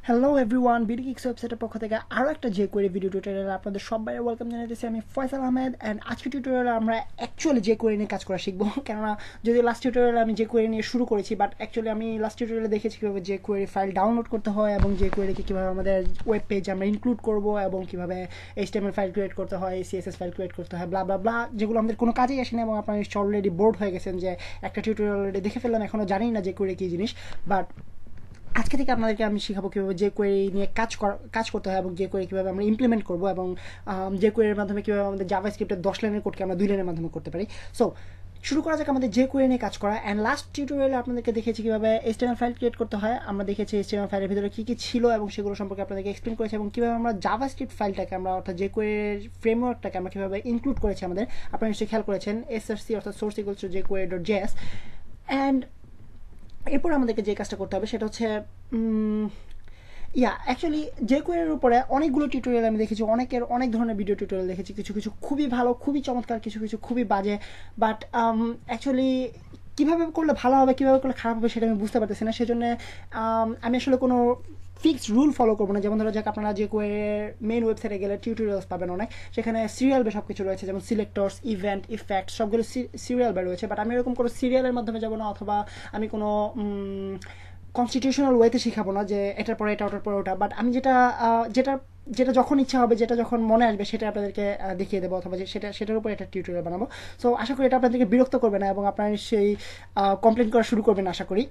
Hello everyone, BD kicks ওয়েবসাইটের পক্ষ থেকে আরও একটা jQuery ভিডিও টিউটোরিয়ালে আপনাদের সবাই ওয়েলকাম জানাতেছি। আমি ফয়সাল আহমেদ অ্যান্ড আজকে টিউটোরিয়ালে আমরা অ্যাকচুয়ালি jQuery নিয়ে কাজ করা শিখবো। কেননা যদিও লাস্ট টিউটোরিয়ালে আমি jQuery নিয়ে শুরু করেছি, বাট অ্যাকচুয়ালি আমি লাস্ট টিউটোরিয়ালে দেখেছি কীভাবে jQuery ফাইল ডাউনলোড করতে হয় এবং jQueryকে কীভাবে আমাদের ওয়েব পেজে আমরা ইনক্লুড করবো এবং কীভাবে HTML ফাইল ক্রিয়েট করতে হয়, CSS ফাইল ক্রিয়েট করতে হয়, ব্লা ব্লা ব্লা, যেগুলো আমাদের কোনো কাজেই আসে না এবং আপনারা নিশ্চয়ই অলরেডি বোর্ড হয়ে গেছেন যে একটা টিউটোরিয়াল অলরেডি দেখে ফেললাম, এখনও জানি না jQuery কী জিনিস। বাট আজকে থেকে আপনাদেরকে আমি শেখাবো কীভাবে jQuery নিয়ে কাজ করতে হয় এবং jQuery কীভাবে আমরা ইমপ্লিমেন্ট করবো এবং jQuery এর মাধ্যমে কীভাবে আমাদের জাভাস্ক্রিপ্টের 10 লাইনের কোডকে আমরা 2 লাইনের মাধ্যমে করতে পারি। সো শুরু করা যাক আমাদের jQuery নিয়ে কাজ করা। অ্যান্ড লাস্ট টিউটোরিয়ালে আপনাদেরকে দেখেছি কীভাবে HTML ফাইল ক্রিয়েট করতে হয়, আমরা দেখেছি HTML ফাইলের ভিতরে কী কী ছিল এবং সেগুলো সম্পর্কে আপনাদেরকে এক্সপ্লেন করেছি এবং কীভাবে আমরা জাভাস্ক্রিপ্ট ফাইলটাকে আমরা অর্থাৎ jQuery ফ্রেমওয়ার্কটাকে আমরা কীভাবে ইনক্লুড করেছি আমাদের, আপনারা নিশ্চয়ই খেয়াল করেছেন src অর্থাৎ source equals to jQuery.js। And এরপর আমাদেরকে যে কাজটা করতে হবে সেটা হচ্ছে অ্যাকচুয়ালি jQueryর উপরে অনেকগুলো টিউটোরিয়াল আমি দেখেছি, অনেক ধরনের ভিডিও টিউটোরিয়াল দেখেছি, কিছু কিছু খুবই ভালো, খুবই চমৎকার, কিছু কিছু খুবই বাজে। বাট অ্যাকচুয়ালি কীভাবে করলে ভালো হবে, কীভাবে করলে খারাপ হবে সেটা আমি বুঝতে পারতেছি না। সেজন্য আমি আসলে কোনো ফিক্সড রুল ফলো করবো না। যেমন ধরো যাক আপনারা jQueryর মেইন ওয়েবসাইটে গেলে টিউটোরিয়ালস পাবেন অনেক, সেখানে সিরিয়াল বে সব কিছু রয়েছে, যেমন সিলেক্টরস, ইভেন্ট, ইফেক্ট, সবগুলো সিরিয়াল বে রয়েছে। বাট আমি এরকম কোনো সিরিয়ালের মাধ্যমে যাবো না, অথবা আমি কোনো কনস্টিটিউশনাল ওয়েতে শেখাবো না যে এটার পরে এটা, ওটার পরে ওটা। বাট আমি যেটা যখন ইচ্ছা হবে, যেটা যখন মনে আসবে সেটা আপনাদেরকে দেখিয়ে দেবো, অথবা সেটার উপর একটা টিউটোরিয়াল বানাবো। সো আশা করি এটা আপনাদেরকে বিরক্ত করবে না এবং আপনারা সেই কমপ্লেন করা শুরু করবেন আশা করি।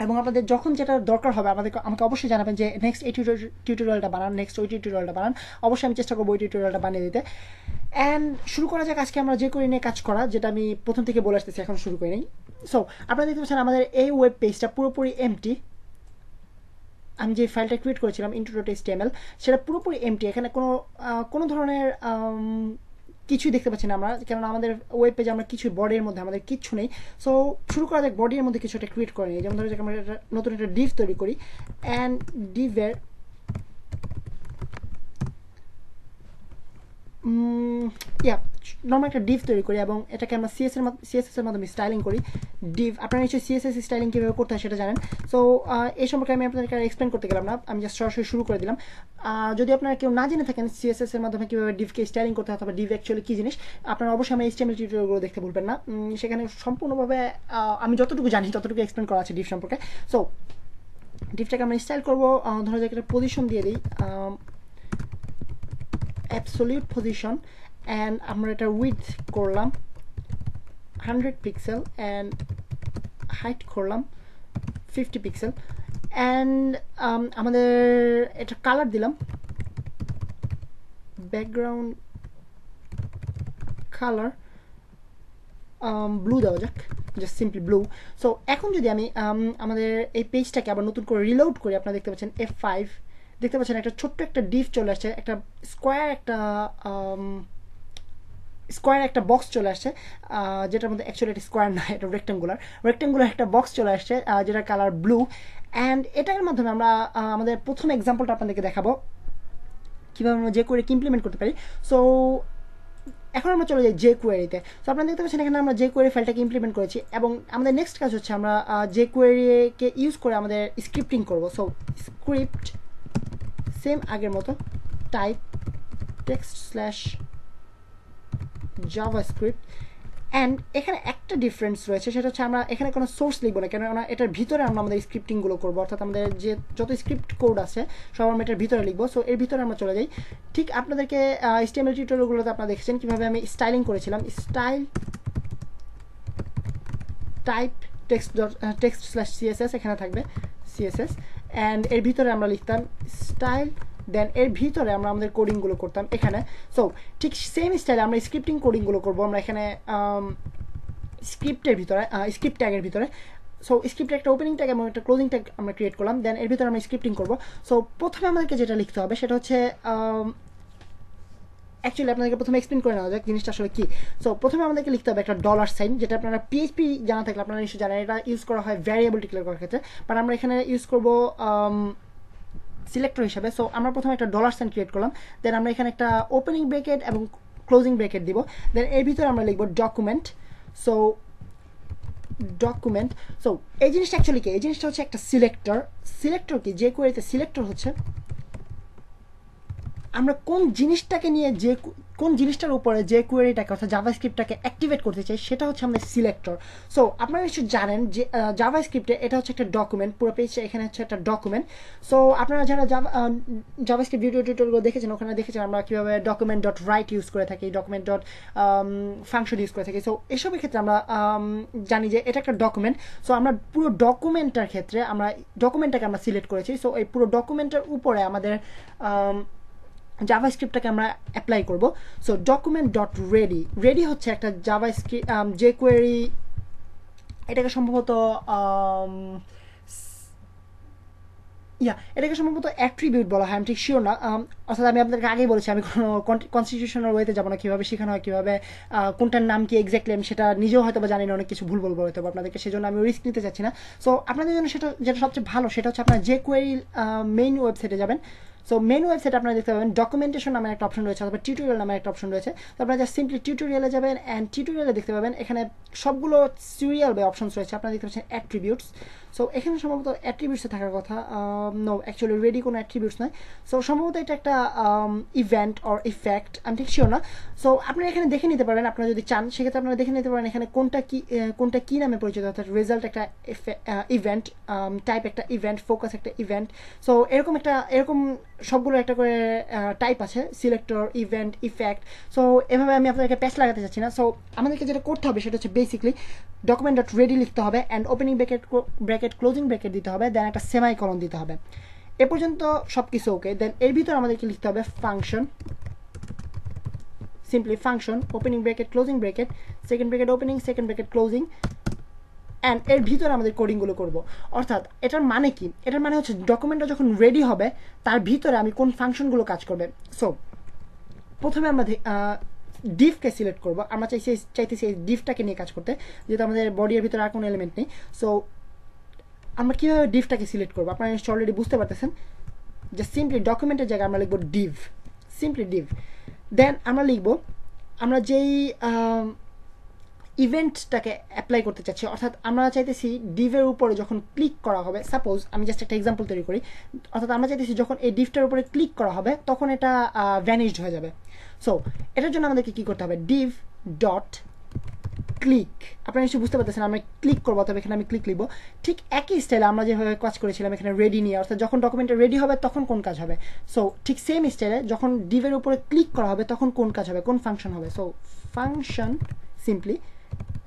এবং আপনাদের যখন যেটা দরকার হবে আমাকে অবশ্যই জানাবেন যে নেক্সট এই টিউটোরিয়ালটা বানান, নেক্সট ওই টিউটোরিয়ালটা বানান। অবশ্যই আমি চেষ্টা করবো ওই টিউটোরিয়ালটা বানিয়ে দিতে। অ্যান্ড শুরু করা যাক আজকে আমরা jQuery নিয়ে কাজ করা, যেটা আমি প্রথম থেকে বলে আসতেছি, এখন শুরু করি নেই। সো আপনারা দেখতে পাচ্ছেন আমাদের এই ওয়েব পেজটা পুরোপুরি এমটি। আমি যে ফাইলটা ক্রিয়েট করেছিলাম intro.html, সেটা পুরোপুরি এমটি। এখানে কোনো ধরনের কিছুই দেখতে পাচ্ছি না আমরা, কেননা আমাদের ওয়েব পেজে আমরা কিছু বডির মধ্যে আমাদের কিচ্ছু নেই। সো শুরু করা যাক বডির মধ্যে কিছু একটা ক্রিয়েট করে নিই। যেমন ধরো আমরা নতুন একটা ডিভ তৈরি করি, অ্যান্ড ডিভের নর্মাল একটা ডিভ তৈরি করি এবং এটাকে আমরা সিএসএস এর মাধ্যমে স্টাইলিং করি। ডিভ আপনারা নিশ্চয়ই সিএসএস স্টাইলিং কীভাবে করতে হয় সেটা জানেন। সো এই সম্পর্কে আমি আপনাদেরকে এক্সপ্লেন করতে গেলাম না, আমি জাস্ট সরাসরি শুরু করে দিলাম। যদি আপনারা কেউ না জেনে থাকেন সিএসএস এর মাধ্যমে কীভাবে ডিভকে স্টাইলিং করতে হয় অথবা ডিভ অ্যাকচুয়ালি কী জিনিস, আপনারা অবশ্যই আমি HTML টিউটোরিয়ালগুলো দেখতে ভুলবেন না। সেখানে সম্পূর্ণভাবে আমি যতটুকু জানি ততটুকু এক্সপ্লেন করা আছে ডিভ সম্পর্কে। সো ডিভটাকে আমরা স্টাইল করবো, ধরো যে একটা পজিশন দিয়ে দিই, অ্যাবসলিউট পজিশন, অ্যান্ড আমরা এটা উইথ করলাম 100 পিক্সেল অ্যান্ড হাইট করলাম 50 পিক্সেল। অ্যান্ড আমাদের এটা কালার দিলাম, ব্যাকগ্রাউন্ড কালার ব্লু দেওয়া যাক, জাস্ট সিম্পলি ব্লু। সো এখন যদি আমি আমাদের এই পেজটাকে আবার নতুন করে রিলোড করি, আপনারা দেখতে পাচ্ছেন F5, দেখতে পাচ্ছেন একটা ছোট্ট একটা ডিভ চলে আসছে, একটা স্কোয়ার একটা বক্স চলে আসছে, যেটার মধ্যে অ্যাকচুয়ালি এটা স্কোয়ার না, এটা রেক্টেঙ্গুলার একটা বক্স চলে আসছে, যেটার কালার ব্লু। অ্যান্ড এটার মাধ্যমে আমরা আমাদের প্রথম এক্সাম্পলটা আপনাদেরকে দেখাবো কীভাবে আমরা jQuery ইমপ্লিমেন্ট করতে পারি। সো এখন আমরা চলে যাই jQueryতে। সো আপনারা দেখতে পাচ্ছেন এখানে আমরা jQuery ফাইলটাকে ইমপ্লিমেন্ট করেছি এবং আমাদের নেক্সট কাজ হচ্ছে আমরা jQueryকে ইউজ করে আমাদের স্ক্রিপ্টিং করবো। সো স্ক্রিপ্ট সেম আগের মতো টাইপ /javascript। অ্যান্ড এখানে একটা ডিফারেন্স রয়েছে, সেটা হচ্ছে আমরা এখানে কোনো সোর্স লিখবো না, কেননা এটার ভিতরে আমরা আমাদের স্ক্রিপ্টিংগুলো করবো, অর্থাৎ আমাদের যে যত স্ক্রিপ্ট কোড আছে সব আমরা এটার ভিতরে লিখবো। সো এর ভিতরে আমরা চলে যাই। ঠিক আপনাদেরকে HTML টিউটোরিয়ালগুলোতে আপনারা দেখেছেন কীভাবে আমি স্টাইলিং করেছিলাম, স্টাইল টাইপ text/css, এখানে থাকবে CSS, অ্যান্ড এর ভিতরে আমরা লিখতাম স্টাইল, দেন এর ভিতরে আমরা আমাদের কোডিংগুলো করতাম এখানে। সো ঠিক সেম স্টাইলে আমরা স্ক্রিপ্টিং কোডিংগুলো করবো আমরা এখানে স্ক্রিপ্ট ট্যাগের ভিতরে। সো স্ক্রিপ্টের একটা ওপেনিং ট্যাগ এবং একটা ক্লোজিং ট্যাগ আমরা ক্রিয়েট করলাম, দেন এর ভিতরে আমরা স্ক্রিপ্টিং করবো। সো প্রথমে আমাদেরকে যেটা লিখতে হবে সেটা হচ্ছে অ্যাকচুয়ালি আপনাদেরকে প্রথমে এক্সপ্লেন করে নেওয়া যাক জিনিসটা আসলে কি। সো প্রথমে আমাদেরকে লিখতে হবে একটা $, যেটা আপনারা PHP জানা থাকলে আপনারা নিশ্চয়ই জানেন, এটা ইউজ করা হয় ভ্যারিয়েবল ডিক্লেয়ার করার ক্ষেত্রে, বাট আমরা এখানে ইউজ করবো সিলেক্টর হিসাবে। সো আমরা প্রথমে একটা $সাইন ক্রিয়েট করলাম, দেন আমরা এখানে একটা ওপেনিং ব্রেকেট এবং ক্লোজিং ব্রেকেট দিব, দেন এর ভিতরে আমরা লিখবো ডকুমেন্ট। So document. সো এই জিনিসটা অ্যাকচুয়ালি কি, এই জিনিসটা হচ্ছে একটা সিলেক্টর। সিলেক্টর কি, যে কোয়েরিতে সিলেক্টর হচ্ছে আমরা কোন জিনিসটাকে নিয়ে কোন জিনিসটার উপরে যে কোয়েরিটাকে অর্থাৎ জাভাস্ক্রিপ্টটাকে অ্যাক্টিভেট করতে চাই সেটা হচ্ছে আমাদের সিলেক্টর। সো আপনারা নিশ্চয়ই জানেন যে জাভাস্ক্রিপ্টে এটা হচ্ছে একটা ডকুমেন্ট, পুরো পেজটা এখানে হচ্ছে একটা ডকুমেন্ট। সো আপনারা যারা জাভাস্ক্রিপ্ট ভিডিও টিউটোরিয়ালগুলো দেখেছেন ওখানে দেখেছেন আমরা কীভাবে ডকুমেন্ট ডট রাইট ইউজ করে থাকি, ডকুমেন্ট ডট ফাংশন ইউজ করে থাকি। সো এসবের ক্ষেত্রে আমরা জানি যে এটা একটা ডকুমেন্ট। সো আমরা পুরো ডকুমেন্টটার ক্ষেত্রে আমরা ডকুমেন্টটাকে আমরা সিলেক্ট করেছি। সো এই পুরো ডকুমেন্টের উপরে আমাদের জাভাস্ক্রিপ্টটাকে আমরা অ্যাপ্লাই করব। So document dot ready, ready হচ্ছে একটা জাভাস্ক্রিপ্ট যে কোয়েরি, এটাকে সম্ভবত এটাকে সম্ভবত অ্যাট্রিবিউট বলা হয়, আমি ঠিক শিওর না। অর্থাৎ আমি আপনাদেরকে আগেই বলেছি আমি কোনো কনস্টিটিউশনাল ওয়েতে যাবো না, কীভাবে শেখানো হয়, কীভাবে কোনটার নাম কি এক্স্যাক্টলি আমি সেটা নিজেও হয়তো বা জানি না, অনেক কিছু ভুল বলবো হয়তো আপনাদেরকে, সেজন্য আমি রিস্ক নিতে চাচ্ছি না। সো আপনাদের জন্য সেটা যেটা সবচেয়ে ভালো সেটা হচ্ছে আপনার যে কোয়েরি মেইন ওয়েবসাইটে যাবেন। সো মেন ওয়েবসাইটে আপনারা দেখতে পাবেন ডকুমেন্টেশন নামে একটা অপশন রয়েছে অথবা টিউটোরিয়াল নামে একটা অপশন রয়েছে। তো আপনারা জাস্ট সিম্পলি টিউটোরিয়ালে যাবেন অ্যান্ড টিউটোরিয়ালে দেখতে পাবেন এখানে সবগুলো সিরিয়াল বা অপশনস রয়েছে। আপনারা দেখতে পাচ্ছেন অ্যাট্রিবিউটস। সো এখানে সম্ভবত অ্যাট্রিবিউটসে থাকার কথা, নো অ্যাকচুয়ালি রেডি কোনো অ্যাট্রিবিউটস নয়। সো সম্ভবত এটা একটা ইভেন্ট অর ইফেক্ট, আমি ঠিক শিওর না। সো আপনারা এখানে দেখে নিতে পারেন, আপনারা যদি চান সেক্ষেত্রে আপনারা দেখে নিতে পারেন এখানে কোনটা কি নামে পরিচিত, অর্থাৎ রেজাল্ট একটা ইভেন্ট, টাইপ একটা ইভেন্ট, ফোকাস একটা ইভেন্ট। সো এরকম সবগুলো একটা করে টাইপ আছে, সিলেক্টর, ইভেন্ট, ইফেক্ট। সো এভাবে আমি আপনাদেরকে প্যাচ লাগাতে চাচ্ছি না। সো আমাদেরকে যেটা করতে হবে সেটা হচ্ছে বেসিকলি ডকুমেন্ট ডট রেডি লিখতে হবে and opening bracket closing bracket দিতে হবে, দেন একটা সেমাইকলন দিতে হবে। এ পর্যন্ত সব কিছু ওকে। দেন এর ভিতরে আমাদেরকে লিখতে হবে function, simply function, opening bracket closing bracket, second bracket opening, second bracket closing, and এর ভিতরে আমাদের কোডিংগুলো করবো। অর্থাৎ এটার মানে কি, এটার মানে হচ্ছে ডকুমেন্টটা যখন রেডি হবে তার ভিতরে আমি কোন ফাংশনগুলো কাজ করবে। সো প্রথমে আমরা ডিভকে সিলেক্ট করবো, আমরা চাইতেছি এই ডিভটাকে নিয়ে কাজ করতে, যেহেতু আমাদের বডির ভিতরে আর কোনো এলিমেন্ট নেই। সো আমরা কীভাবে ডিভটাকে সিলেক্ট করবো আপনারা নিশ্চয়ই অলরেডি বুঝতে পারতেছেন, যে সিম্পলি ডকুমেন্টের জায়গায় আমরা লিখবো ডিভ, সিম্পলি ডিভ। দেন আমরা লিখবো আমরা যেই ইভেন্টটাকে অ্যাপ্লাই করতে চাচ্ছি, অর্থাৎ আমরা চাইতেছি ডিভের উপরে যখন ক্লিক করা হবে, সাপোজ আমি জাস্ট একটা এক্সাম্পল তৈরি করি, অর্থাৎ আমরা চাইতেছি যখন এই ডিভটার উপরে ক্লিক করা হবে তখন এটা ভ্যানিশড হয়ে যাবে। সো এটার জন্য আমাদেরকে কী করতে হবে, ডিভ ডট ক্লিক, আপনারা নিশ্চয়ই বুঝতে পারতেছেন আমরা ক্লিক করবো, তবে এখানে আমি ক্লিক লিখবো। ঠিক একই স্টাইলে আমরা যেভাবে কাজ করেছিলাম এখানে রেডি নিয়ে, অর্থাৎ যখন ডকুমেন্টটা রেডি হবে তখন কোন কাজ হবে। সো ঠিক সেম স্টাইলে যখন ডিভের উপরে ক্লিক করা হবে তখন কোন কাজ হবে, কোন ফাংশন হবে। So function simply,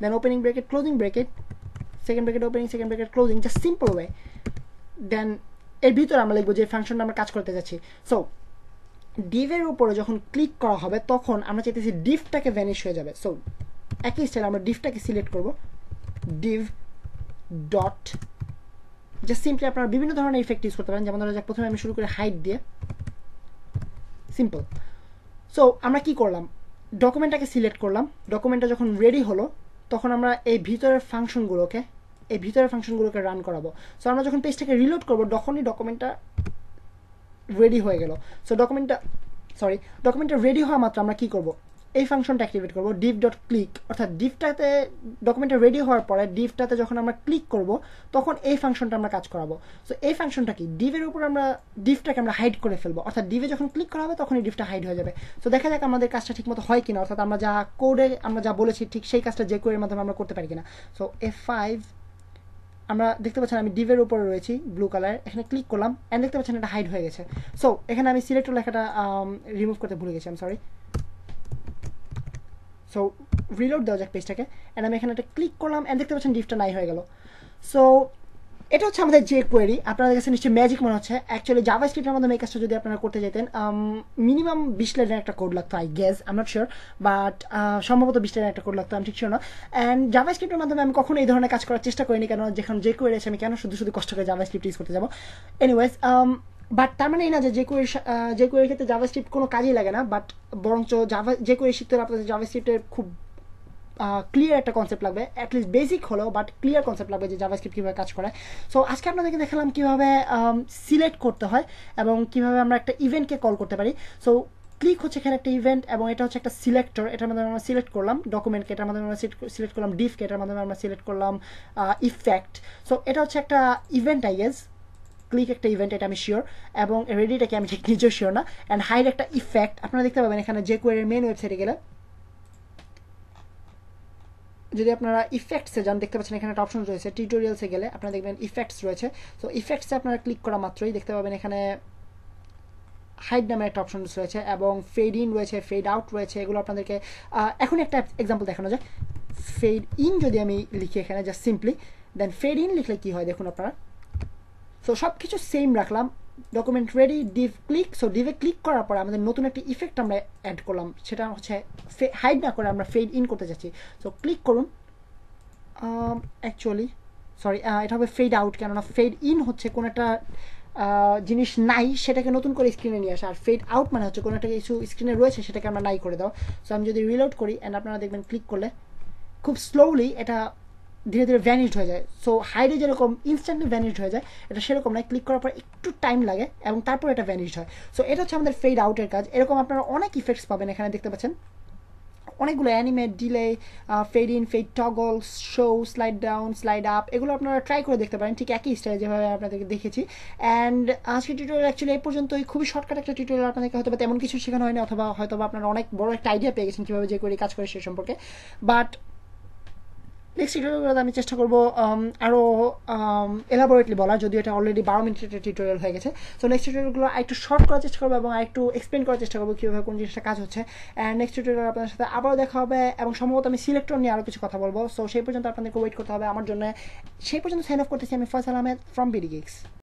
then opening bracket closing bracket, second bracket opening, second bracket closing, just simple way. Then এর ভিতরে আমরা লিখবো যে ফাংশনটা আমরা কাজ করতে যাচ্ছি। সো ডিভের উপরে যখন ক্লিক করা হবে তখন আমরা চাইতেছি ডিভটাকে ভ্যানিশ হয়ে যাবে। সো একই স্টাইল আমরা ডিভটাকে সিলেক্ট করব, ডিভ ডট, জাস্ট সিম্পলি আপনারা বিভিন্ন ধরনের ইফেক্ট ইউজ করতে পারেন, যেমন ধরা যাক প্রথমে আমি শুরু করে হাইট দিয়ে, সিম্পল। সো আমরা কি করলাম, ডকুমেন্টটাকে সিলেক্ট করলাম, ডকুমেন্টটা যখন রেডি হলো তখন আমরা এই ভিতরের ফাংশনগুলোকে রান করাবো। সো আমরা যখন পেজটাকে রিলোড করবো তখনই ডকুমেন্টটা রেডি হয়ে গেল। সো ডকুমেন্টটা রেডি হওয়া মাত্র আমরা কি করব, এই ফাংশনটা অ্যাক্টিভেট করবো, ডিভ ডট ক্লিক, অর্থাৎ ডিভটাতে ডকুমেন্টটা রেডি হওয়ার পরে ডিভটাতে যখন আমরা ক্লিক করব তখন এই ফাংশনটা আমরা কাজ করাবো। সো এই ফাংশনটা কি, ডিভের উপর আমরা ডিভটাকে আমরা হাইড করে ফেলবো, অর্থাৎ ডিভে যখন ক্লিক করা হবে তখনই ডিভটা হাইড হয়ে যাবে। সো দেখা যাক আমাদের কাজটা ঠিক মতো হয় কিনা, অর্থাৎ আমরা যা কোডে আমরা যা বলেছি ঠিক সেই কাজটা যে কোডের মাধ্যমে আমরা করতে পারি কিনা। সো F5 আমরা দেখতে পাচ্ছেন আমি ডিভের উপরে রয়েছি ব্লু কালার, এখানে ক্লিক করলাম অ্যান্ড দেখতে পাচ্ছেন এটা হাইড হয়ে গেছে। সো এখানে আমি সিলেক্ট লেখাটা রিমুভ করতে ভুলে গেছি, সরি। সো রিলোড দেওয়া যাক পেজটাকে অ্যান্ড আমি এখানে একটা ক্লিক করলাম অ্যান্ড দেখতে পাচ্ছেন ডিভটা নাই হয়ে গেল। সো এটা হচ্ছে আমাদের যে কোয়েরি, আপনাদের কাছে নিশ্চয়ই ম্যাজিক মনে হচ্ছে। অ্যাকচুয়ালি জাভাস্ক্রিপ্টের মাধ্যমে এই কাজটা যদি আপনারা করতে যেতেন মিনিমাম 20 লাইনের একটা কোড লাগতো, I guess, I am not sure, but সম্ভবত 20 লাইনের একটা কোড লাগতো, আমি ঠিক শিওর না। অ্যান্ড জাভাস্ক্রিপ্টের মাধ্যমে আমি কখনো এই ধরনের কাজ করার চেষ্টা করিনি, কেন যেখানে যে কোয়েরি আছে আমি কেন শুধু কষ্ট করে জাভাস্ক্রিপ্ট ইউজ করতে যাবো। এনিওয়েজ, বাট তার মানে এই না যে কোয়েরির ক্ষেত্রে জাভাস্ক্রিপ্ট কোনো কাজেই লাগে না, বাট বরঞ্চ যে কোয়েরি শিখতে হলে আপনাদের জাভাস্ক্রিপ্টের খুব ক্লিয়ার একটা কনসেপ্ট লাগবে, অ্যাটলিস্ট বেসিক হলেও, বাট ক্লিয়ার কনসেপ্ট লাগবে যে জাভাস্ক্রিপ্ট কীভাবে কাজ করে। সো আজকে আপনাদেরকে দেখালাম কীভাবে সিলেক্ট করতে হয় এবং কীভাবে আমরা একটা ইভেন্টকে কল করতে পারি। সো ক্লিক হচ্ছে এখানে একটা ইভেন্ট, এবং এটা হচ্ছে একটা সিলেক্টর, এটার মাধ্যমে আমরা সিলেক্ট করলাম ডকুমেন্টকে, এটার মাধ্যমে আমরা সিলেক্ট করলাম ডিফকে, এটার মাধ্যমে আমরা সিলেক্ট করলাম ইফেক্ট। সো এটা হচ্ছে একটা ইভেন্ট আই গেস, ক্লিক একটা ইভেন্ট, এটা আমি শিওর, এবং রেডিটাকে আমি ঠিক নিজেও শিওর না। অ্যান্ড হাইড একটা ইফেক্ট, আপনারা দেখতে পাবেন এখানে jQuery মেন ওয়েবসাইটে গেলে, যদি আপনারা ইফেক্টসে যান দেখতে পাচ্ছেন এখানে একটা অপশন রয়েছে, টিউটোরিয়ালসে গেলে আপনারা দেখবেন ইফেক্টস রয়েছে। সো ইফেক্টসে আপনারা ক্লিক করা মাত্রই দেখতে পাবেন এখানে হাইড নামের একটা অপশন রয়েছে, এবং ফেড ইন রয়েছে, ফেড আউট রয়েছে, এগুলো আপনাদেরকে এখন একটা এক্সাম্পল দেখানো যায়। ফেড ইন যদি আমি লিখি এখানে just simply, then fade in লিখলে কি হয় দেখুন আপনারা। সো সব কিছু সেম রাখলাম, ডকুমেন্ট রেডি, ডিভ ক্লিক। সো ডিভে ক্লিক করার পর আমাদের নতুন একটা ইফেক্ট আমরা অ্যাড করলাম, সেটা হচ্ছে হাইড না করে আমরা ফেড ইন করতে যাচ্ছি। সো ক্লিক করুন, অ্যাকচুয়ালি সরি এটা হবে ফেড আউট, কেননা ফেড ইন হচ্ছে কোনো একটা জিনিস নাই সেটাকে নতুন করে স্ক্রিনে নিয়ে আসা, আর ফেড আউট মানে হচ্ছে কোনো একটা কিছু স্ক্রিনে রয়েছে সেটাকে আমরা নাই করে দাও। সো আমি যদি রিলোড করি অ্যান্ড আপনারা দেখবেন ক্লিক করলে খুব স্লোলি এটা ধীরে ধীরে ভ্যানিশড হয়ে যায়। সো হাইডে যেরকম ইনস্ট্যান্টলি ভ্যানিশড হয়ে যায়, এটা সেরকম নয়, ক্লিক করার পর একটু টাইম লাগে এবং তারপর এটা ভ্যানিশড হয়। সো এটা হচ্ছে আমাদের ফেড আউটের কাজ। এরকম আপনারা অনেক ইফেক্টস পাবেন এখানে দেখতে পাচ্ছেন, অনেকগুলো animate, delay, fade in, fade toggle, show, slide down, slide up, এগুলো আপনারা ট্রাই করে দেখতে পারেন ঠিক একই স্টাইলে যেভাবে আপনাদেরকে দেখেছি। অ্যান্ড আজকে টিউটোরিয়াল অ্যাকচুয়ালি এই পর্যন্তই, খুবই শর্টকাট একটা টিউটোরিয়াল, আপনাদেরকে হয়তো তেমন কিছু শেখানো হয়নি, অথবা হয়তো আপনারা অনেক বড় একটা আইডিয়া পেয়ে গেছেন কীভাবে jQuery কাজ করে সে সম্পর্কে। বাট নেক্সট টিউটোরিয়ালগুলোতে আমি চেষ্টা করবো আরও এলাবোরেটলি বলা, যদিও এটা অলরেডি 12 মিনিটের টিউটোরিয়াল হয়ে গেছে। সো নেক্সট টিউটোরিয়ালগুলো একটু শর্ট করার চেষ্টা করবো এবং একটু এক্সপ্লেন করার চেষ্টা করবো কীভাবে কোন জিনিসটা কাজ হচ্ছে। অ্যান্ড নেক্সট টিউটোরিয়াল আপনাদের সাথে আবারও দেখা হবে, এবং সম্ভবত আমি সিলেক্টর নিয়ে আরও কিছু কথা বলবো। সো সেই পর্যন্ত আপনাদেরকে ওয়েট করতে হবে আমার জন্য। সেই পর্যন্ত সাইন অফ করতেছি আমি Faisal Ahmed from BD gigs.